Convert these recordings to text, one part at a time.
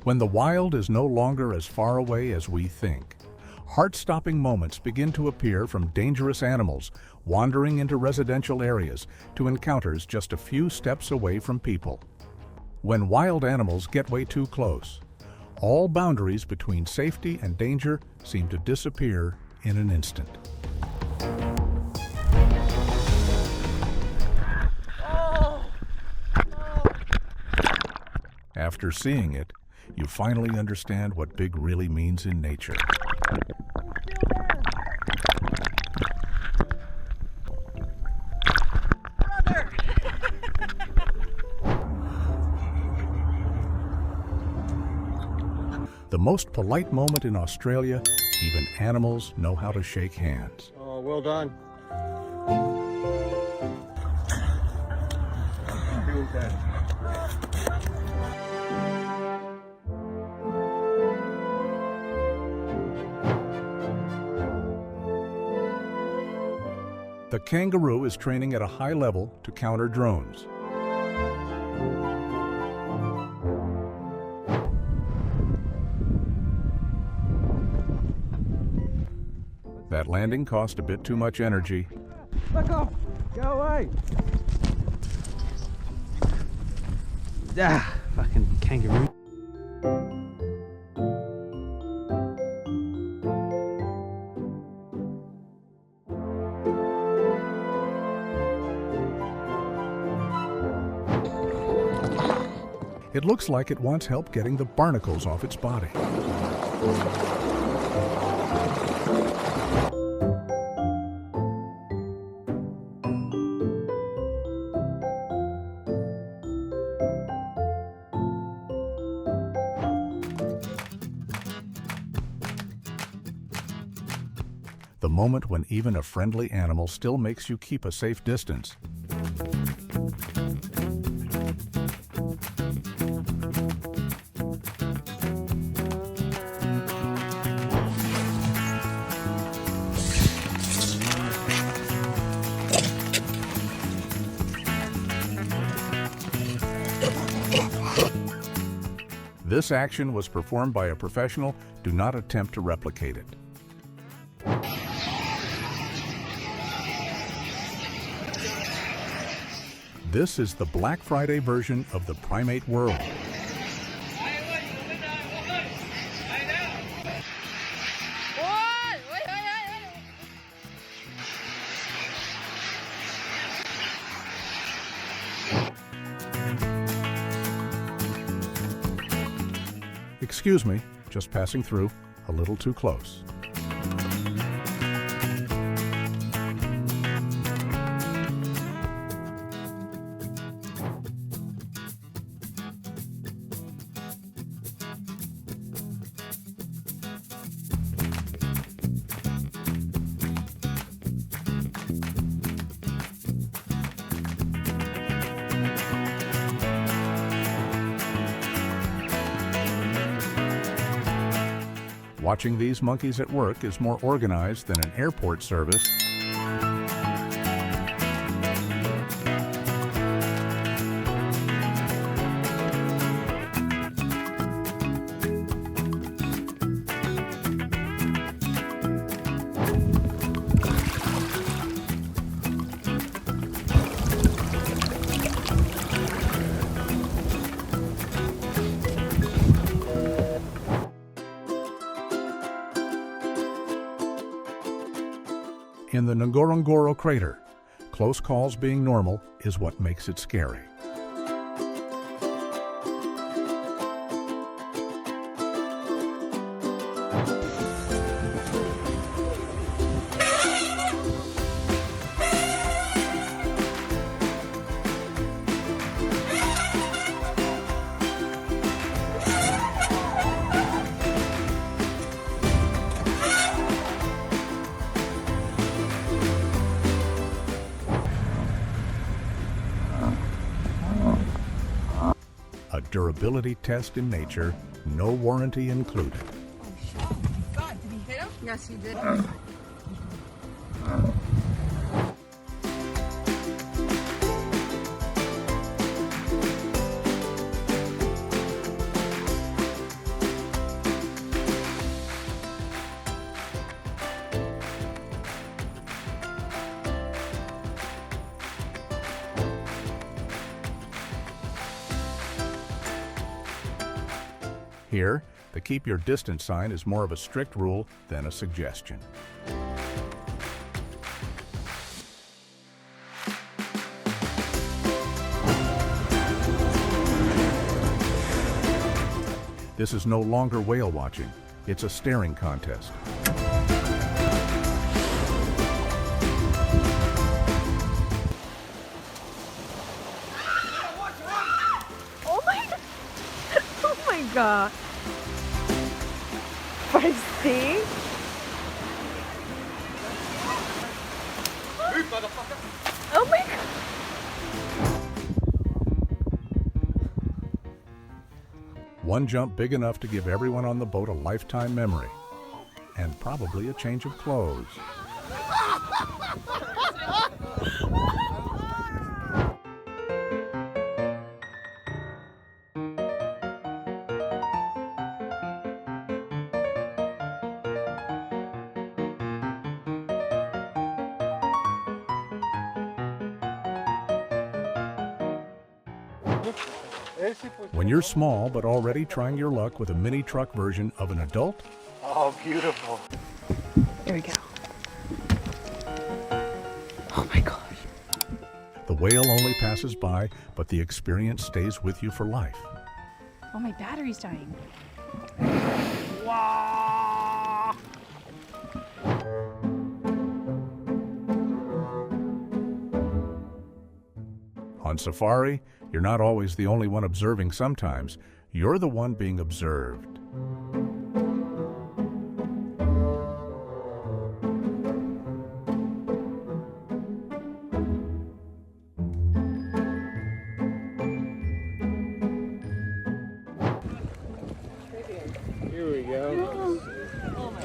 When the wild is no longer as far away as we think, heart-stopping moments begin to appear, from dangerous animals wandering into residential areas to encounters just a few steps away from people. When wild animals get way too close, all boundaries between safety and danger seem to disappear in an instant. After seeing it, you finally understand what big really means in nature. The most polite moment in Australia, even animals know how to shake hands. Oh, well done. The kangaroo is training at a high level to counter drones. That landing cost a bit too much energy. Back off! Go away! Ah, fucking kangaroo. It looks like it wants help getting the barnacles off its body. The moment when even a friendly animal still makes you keep a safe distance. This action was performed by a professional. Do not attempt to replicate it. This is the Black Friday version of the primate world. Excuse me, just passing through, a little too close. Watching these monkeys at work is more organized than an airport service. In the Ngorongoro crater, close calls being normal is what makes it scary. A durability test in nature, no warranty included. Oh, God, did he hit him? Yes, he did. Here, the keep your distance sign is more of a strict rule than a suggestion. This is no longer whale watching. It's a staring contest. Oh my Oh my god. Feisty. Oh my god. One jump big enough to give everyone on the boat a lifetime memory. And probably a change of clothes. When you're small but already trying your luck with a mini truck version of an adult, Oh, beautiful. Here we go. Oh my gosh. the whale only passes by, but the experience stays with you for life. Oh, my battery's dying. Wow. On safari, you're not always the only one observing sometimes. You're the one being observed. Here we go.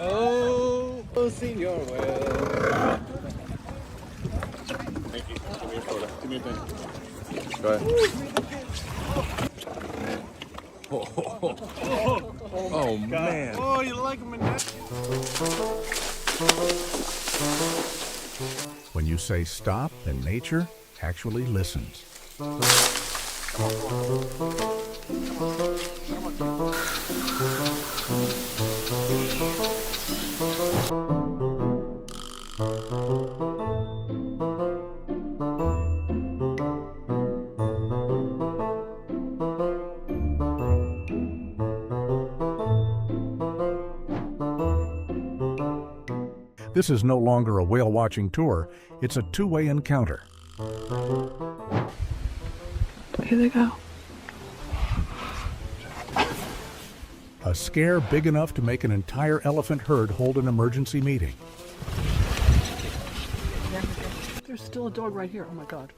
Oh, senor whale. Thank you. Give me a photo. Give me a thing. Go ahead. Oh man. Oh, you like him in that? When you say stop, and nature actually listens. This is no longer a whale-watching tour, it's a two-way encounter. Here they go. A scare big enough to make an entire elephant herd hold an emergency meeting. There's still a dog right here. Oh my god.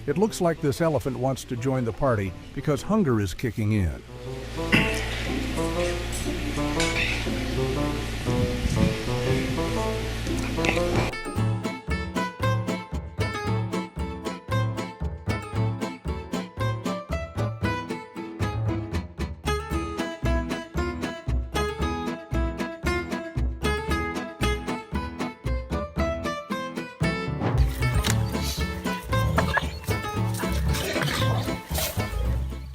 It looks like this elephant wants to join the party because hunger is kicking in.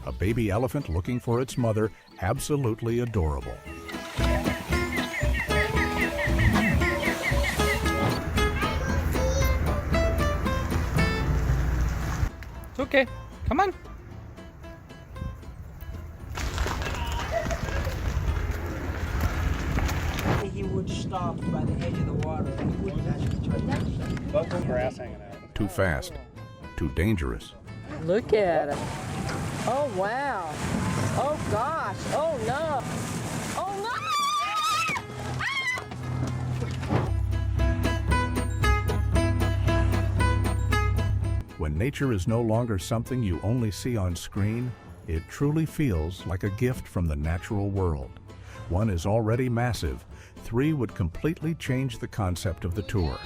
A baby elephant looking for its mother, absolutely adorable. It's okay. Come on. He would stop by the edge of the water. He wouldn't actually try to Buckle grass hanging out. Too fast, too dangerous. Look at it. Oh, wow. Oh, gosh. Oh, no. Oh, no! When nature is no longer something you only see on screen, it truly feels like a gift from the natural world. One is already massive. 3 would completely change the concept of the tour.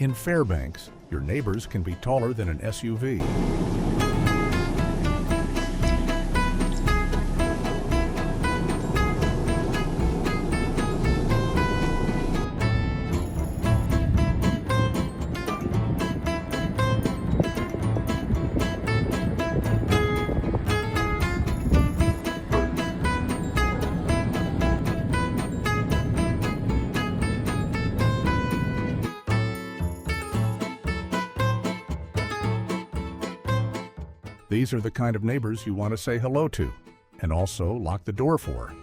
In Fairbanks, your neighbors can be taller than an SUV. These are the kind of neighbors you want to say hello to, and also lock the door for.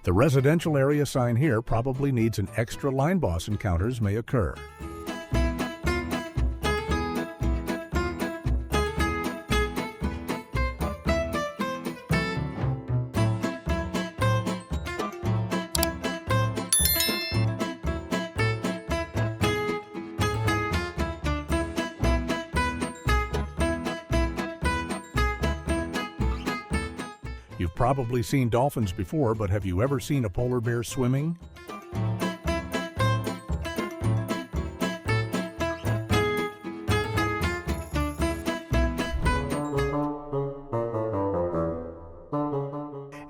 The residential area sign here probably needs an extra line boss encounters may occur. You've probably seen dolphins before, but have you ever seen a polar bear swimming?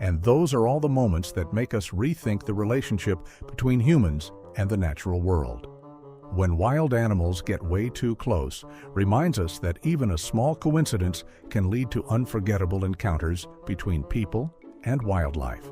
And those are all the moments that make us rethink the relationship between humans and the natural world. When wild animals get way too close, reminds us that even a small coincidence can lead to unforgettable encounters between people and wildlife.